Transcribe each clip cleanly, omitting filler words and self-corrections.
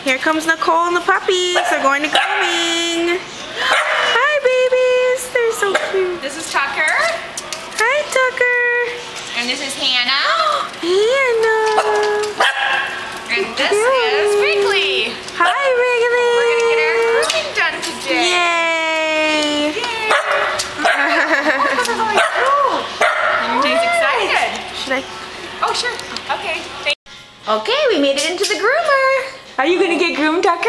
Here comes Nicole and the puppies. They're going to grooming. Hi, babies. They're so cute. This is Tucker. Hi, Tucker. And this is Hannah. Hannah. And this is Wrigley. Hi, Wrigley. We're going to get our grooming done today. Yay. He's excited. Should I? Oh, sure. Okay. Okay, we made it into the groomer. Are you going to get groomed, Tucker?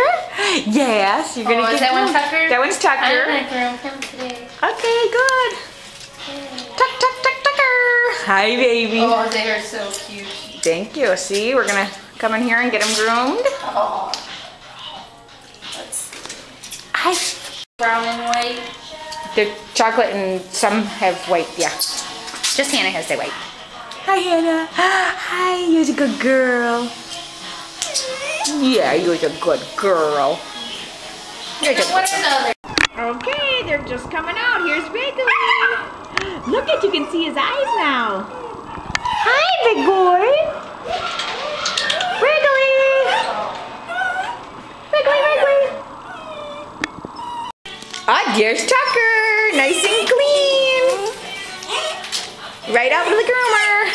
Yes, you're going to get that groomed. one Tucker? That one's Tucker. I'm going to groom him today. Okay, good. Tuck, tuck, tuck, Tucker. Hi, baby. Oh, they are so cute. Thank you. See, we're going to come in here and get him groomed. Oh. Hi. Brown and white. They're chocolate and some have white, yeah. Just Hannah has the white. Hi, Hannah. Hi, you're a good girl. Yeah, you're a good girl. You're a good girl. Okay, they're just coming out. Here's Wrigley. Look at, you can see his eyes now. Hi, big boy. Wrigley. Wrigley, Wrigley. Ah, there's Tucker. Nice and clean. Right out of the groomer.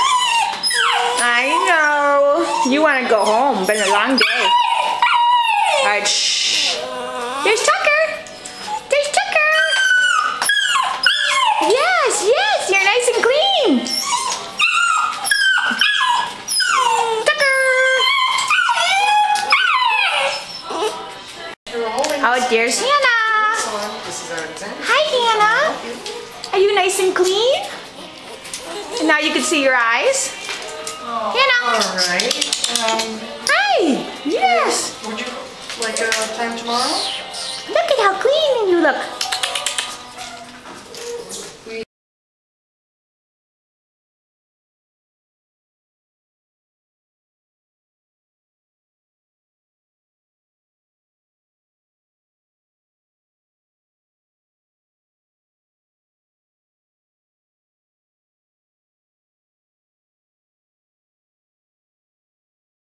I know. You want to go home. Been a long day. Alright, shh. There's Tucker. There's Tucker. Yes, yes. You're nice and clean. Tucker. Oh, there's Hannah. Hi, Hannah. Are you nice and clean? And now you can see your eyes. Hannah. Alright. Hi. Yes. Would you like a time tomorrow? Look at how clean you look.